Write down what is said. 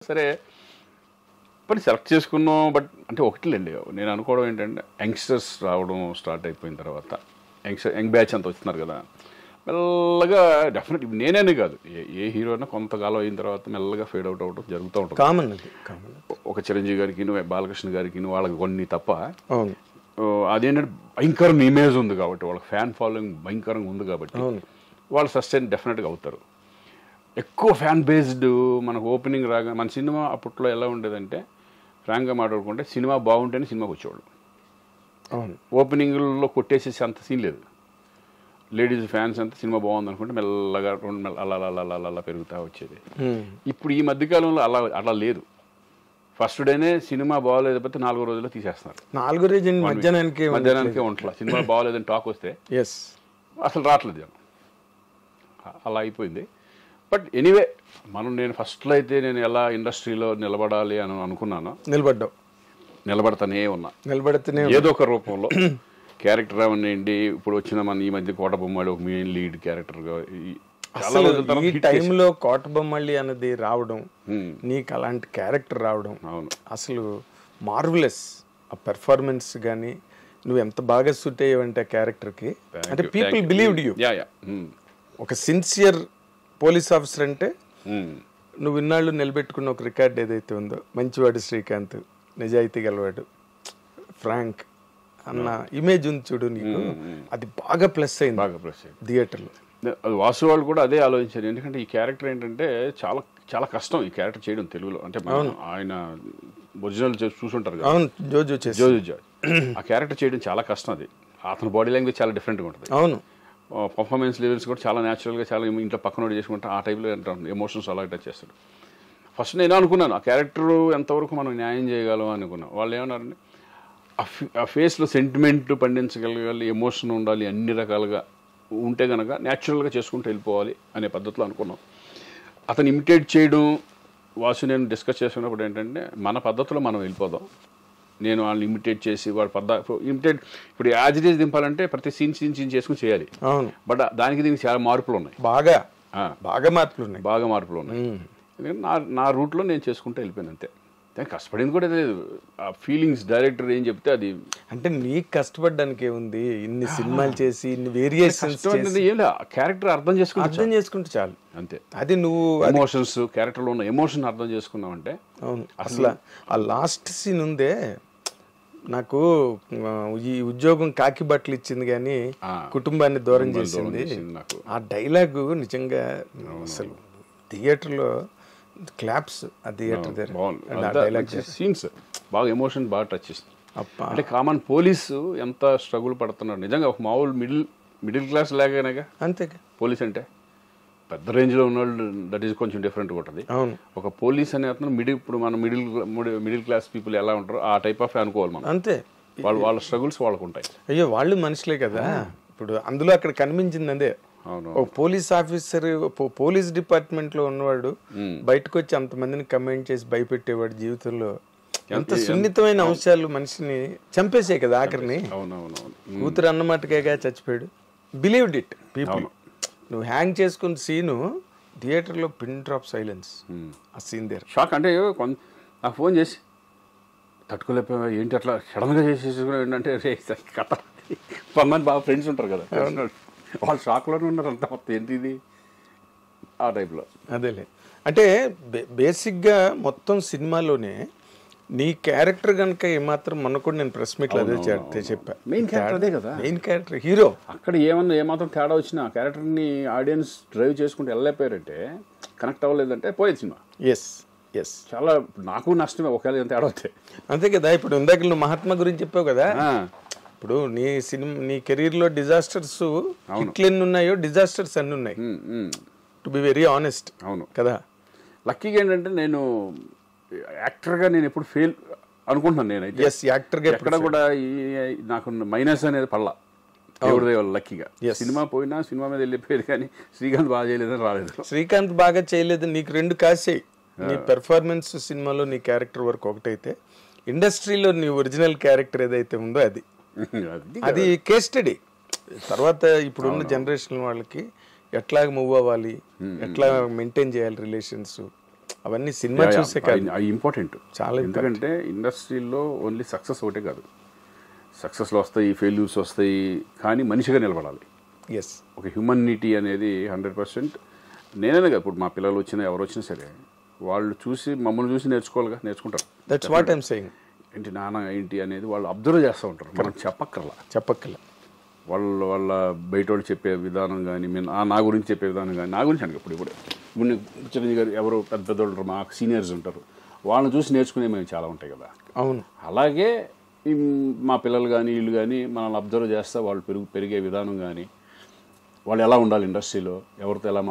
సరే but select చేసుకున్నాం. But అంటే ఒకటిలేండి, నేను అనుకోవడం ఏంటంటే యంగ్స్టర్స్ రావడం స్టార్ట్ అయిపోయిన తర్వాత యంగ్ బ్యాచ్ అంతా వస్తున్నారు కదా, మెల్లగా డెఫినెట్ నేనే కాదు ఏ హీరో అయినా కొంతకాలం అయిన తర్వాత మెల్లగా ఫేడ్ అవుట్ అవ్వడం జరుగుతూ ఉంటుంది. కామన్. ఒక చిరంజీవి గారికి బాలకృష్ణ గారికి వాళ్ళకి కొన్ని తప్ప అదేంటంటే భయంకరంగా ఇమేజ్ ఉంది కాబట్టి, వాళ్ళకి ఫ్యాన్ ఫాలోయింగ్ భయంకరంగా ఉంది కాబట్టి వాళ్ళు సస్టైన్ డెఫినెట్గా అవుతారు. ఎక్కువ ఫ్యాన్ బేస్డ్ మనకు ఓపెనింగ్ రాగా మన సినిమా అప్పట్లో ఎలా ఉండేదంటే ఫ్రాంక్గా మాట్లాడుకుంటే సినిమా బాగుంటేనే సినిమాకి వచ్చేవాళ్ళు. ఓపెనింగ్లో కొట్టేసేసి అంత సీన్ లేదు. లేడీస్ ఫ్యాన్స్ అంతా సినిమా బాగుంది అనుకుంటే మెల్లగా అలా పెరుగుతూ వచ్చేది. ఇప్పుడు ఈ మధ్యకాలంలో అలా లేదు. ఫస్ట్ డేనే సినిమా బాగోలేకపోతే 4 రోజుల్లో తీసేస్తున్నారు. 4 రోజులు మధ్యాహ్నానికే ఉంటలా సినిమా బాగోలేదని టాక్ వస్తే అసలు రావట్లేదు జనం. అలా అయిపోయింది. బట్ ఎనీవే నేను ఫస్ట్లో అయితే నేను ఎలా ఇండస్ట్రీలో నిలబడాలి అని అనుకున్నాను, నిలబడతానే ఉన్నా. ఏదో ఒక రూపంలో క్యారెక్టర్ అవనండి. ఇప్పుడు వచ్చిన మన ఈ మధ్య కోటబొమ్మాళి ఒక మెయిన్ లీడ్ క్యారెక్టర్గా ఈ టైంలో కోటబొమ్మాళి అన్నది రావడం, నీకు అలాంటి క్యారెక్టర్ రావడం అసలు మార్వెలస్. ఆ పెర్ఫార్మెన్స్ కానీ నువ్వు ఎంత బాగా సూట్ అయ్యావంటే ఆ క్యారెక్టర్కి, అంటే పీపుల్ బిలీవ్డ్ యూ. ఒక సిన్సియర్ పోలీస్ ఆఫీసర్ అంటే నువ్వు ఇన్నాళ్ళు నిలబెట్టుకున్న ఒక రికార్డ్ ఏదైతే ఉందో, మంచివాడు శ్రీకాంత్, నిజాయితీ గలవాడు, ఫ్రాంక్ అన్న ఇమేజ్ ఉంది చూడు నీకు, అది బాగా ప్లస్ అయింది థియేటర్లో. వాసు వాళ్ళు కూడా అదే ఆలోచించారు. ఎందుకంటే ఈ క్యారెక్టర్ ఏంటంటే చాలా చాలా కష్టం ఈ క్యారెక్టర్ చేయడం తెలుగులో. అంటే ఆయన ఒరిజినల్ చూసుంటారు కదా, జోజు ఆ క్యారెక్టర్ చేయడం చాలా కష్టం. అది అతని బాడీ లాంగ్వేజ్ చాలా డిఫరెంట్గా ఉంటుంది. అవును, పర్ఫార్మెన్స్ లెవెల్స్ కూడా చాలా న్యాచురల్గా, చాలా ఇంట్లో పక్కన చేసుకుంటే ఆ టైప్లో ఎమోషన్స్ అలా టచ్ చేస్తాడు. ఫస్ట్ నేను అనుకున్నాను ఆ క్యారెక్టర్ ఎంతవరకు మనం న్యాయం చేయగలం అనుకున్నాను. వాళ్ళు ఏమన్నారంటే ఆ ఫేస్లో సెంటిమెంట్ పండించగలగాలి, ఎమోషన్ ఉండాలి, అన్ని రకాలుగా ఉంటే కనుక న్యాచురల్గా చేసుకుంటూ వెళ్ళిపోవాలి అనే పద్ధతిలో అనుకున్నాం. అతను ఇమిటేట్ చేయడం వాసు నేను డిస్కస్ చేసుకున్నప్పుడు ఏంటంటే మన పద్ధతిలో మనం వెళ్ళిపోదాం. నేను వాళ్ళని ఇమిటేట్ చేసి వాడు ఇమిటేట్ ఇప్పుడు యాజ్ ఇట్ ఈజ్ దింపాలంటే ప్రతి సీన్ చేసుకుని చేయాలి. బట్ దానికి దీనికి చాలా మార్పులు ఉన్నాయి, బాగా మార్పులు ఉన్నాయి. నా రూట్లో నేను చేసుకుంటూ వెళ్ళిపోయాను అంతే. దానికి కష్టపడింది కూడా లేదు. ఆ ఫీలింగ్స్ డైరెక్టర్ ఏం చెప్తే అది, అంటే నీకు కష్టపడడానికి ఏముంది, ఇన్ని సినిమాలు చేసి ఇన్ని వేరియేషన్స్ క్యారెక్టర్ అర్థం చేసుకుంటే చాలు అంతే. అది నువ్వు ఎమోషన్స్, క్యారెక్టర్లో ఉన్న ఎమోషన్ అర్థం చేసుకున్నావు అంటే. అవును, అసలు ఆ లాస్ట్ సీన్ ఉందే, నాకు ఈ ఉద్యోగం కాకి బట్టలు ఇచ్చింది కానీ కుటుంబాన్ని దూరం చేసింది. ఆ డైలాగు నిజంగా అసలు థియేటర్లో క్లాప్స్, ఆ థియేటర్ డైలాగ్ సీన్స్ బాగా ఎమోషన్ బాగా టచ్ చేస్తుంది. అంటే కామన్ పోలీసు ఎంత స్ట్రగుల్ పడుతున్నాడు నిజంగా. ఒక మామూలు మిడిల్ క్లాస్ లాగానేగా అంతే పోలీస్ అంటే. పెద్ద రేంజ్లో ఉన్నవాళ్ళు దట్ ఈస్ కొంచెం డిఫరెంట్గా ఉంటుంది. ఒక పోలీస్ అనే అతను ఇప్పుడు మన మిడిల్ క్లాస్ పీపుల్ ఎలా ఉంటారో ఆ టైప్ ఆఫ్ అనుకోవాలి మనం. అంతే, వాళ్ళ స్ట్రగుల్స్ వాళ్ళకు ఉంటాయి. అయ్యో వాళ్ళు మనుషులే కదా. ఇప్పుడు అందులో అక్కడ కనిపించింది అదే, ఒక పోలీస్ ఆఫీసర్ పోలీస్ డిపార్ట్మెంట్ లో ఉన్నవాడు బయటకు వచ్చి అంతమందిని కమెంట్ చేసి భయపెట్టేవాడు. జీవితంలో ఎంత సున్నితమైన అంశాలు మనిషిని చంపేసే కదా ఆఖరిని. కూతురు అన్నమాటకేగా చచ్చిపోయాడు. Believed it people. నువ్వు హ్యాంగ్ చేసుకున్న సీను థియేటర్లో పిన్ డ్రాప్ సైలెన్స్. ఆ సీన్ దేర్ షాక్. అంటే నాకు ఫోన్ చేసి తట్టుకోలేకపోయా ఏంటి అట్లా సడన్గా చేసేసుకుని ఏంటంటే కథ 10 మంది బాగా ఫ్రెండ్స్ ఉంటారు కదా, వాళ్ళు షాక్లోనే ఉన్నారు అంతా. మొత్తం ఏంటి ఇది ఆ టైప్లో. అదేలే, అంటే బేసిక్గా మొత్తం సినిమాలోనే నీ క్యారెక్టర్ కనుక ఏమాత్రం మొన్న కూడా నేను ప్రెస్ మీట్లో అదే చెప్పా, మెయిన్ క్యారెక్టర్ అదే కదా, మెయిన్ క్యారెక్టర్ హీరో. అక్కడ ఏమాత్రం తేడా వచ్చినా క్యారెక్టర్ని ఆడియన్స్ డ్రైవ్ చేసుకుంటూ వెళ్ళలేకపోయారంటే, కనెక్ట్ అవ్వలేదంటే పోయేది సినిమా. ఎస్ చాలా నాకు నష్టమే ఒకవేళ ఎంత తేడా అవుతాయి. అంతే కదా. ఇప్పుడు ఇందాక నువ్వు మహాత్మా గురించి చెప్పావు కదా, ఇప్పుడు నీ కెరీర్లో డిజాస్టర్స్ హిట్లు ఎన్ని ఉన్నాయో డిజాస్టర్స్ అన్ని ఉన్నాయి, టు బి వెరీ ఆనెస్ట్. అవును కదా. లక్కీగా ఏంటంటే నేను యాక్టర్గా నేను ఎప్పుడు ఫెయిల్ అనుకుంటున్నాను. నేనైతే యాక్టర్గా ఎక్కడ కూడా నాకు మైనస్ అనేది పడలా, దేవుడి దయ వల్ల. లక్కీగా సినిమా పోయినా సినిమా మీద వెళ్ళిపోయేది, కానీ శ్రీకాంత్ బాగా చేయలేదని రాలేదు. శ్రీకాంత్ బాగా చేయలేదు, నీకు 2 కాసాయి. నీ పెర్ఫార్మెన్స్ సినిమాలో నీ క్యారెక్టర్ వరకు ఒకటైతే, ఇండస్ట్రీలో నీ ఒరిజినల్ క్యారెక్టర్ ఏదైతే ఉందో అది కేస్ స్టడీ. తర్వాత ఇప్పుడున్న జనరేషన్ వాళ్ళకి ఎట్లా మూవ్ అవ్వాలి, ఎట్లా మెయింటైన్ చేయాలి రిలేషన్స్, అవన్నీ సినిమా చూసే కాదు, అవి ఇంపార్టెంట్ చాలా ఎందుకంటే ఇండస్ట్రీలో ఓన్లీ సక్సెస్ ఒకటే కాదు, సక్సెస్లు వస్తాయి, ఫెయిల్యూర్స్ వస్తాయి, కానీ మనిషిగా నిలబడాలి. ఎస్, ఒక హ్యూమనిటీ అనేది 100%. నేనే కదా ఇప్పుడు మా పిల్లలు వచ్చినా ఎవరు వచ్చినా సరే వాళ్ళు చూసి మమ్మల్ని చూసి నేర్చుకుంటారు. That's what I'm saying. ఏంటి నాన్న ఏంటి అనేది వాళ్ళు అబ్జర్వ్ చేస్తూ ఉంటారు, మనం చెప్పక్కర్లా. వాళ్ళ బయట వాళ్ళు చెప్పే విధానం కానీ, నా గురించి చెప్పే విధానం కానీ, నా గురించి అంటే ఇప్పుడు చిరంజీవి గారు ఎవరో పెద్ద పెద్దోళ్ళు ఉంటారు, మా సీనియర్స్ ఉంటారు, వాళ్ళని చూసి నేర్చుకునే మేము చాలా ఉంటాయి కదా. అవును, అలాగే మా పిల్లలు కానీ వీళ్ళు కానీ మనల్ని అబ్జర్వ్ చేస్తే వాళ్ళు పెరిగే విధానం కానీ, వాళ్ళు ఎలా ఉండాలి ఇండస్ట్రీలో, ఎవరితో ఎలా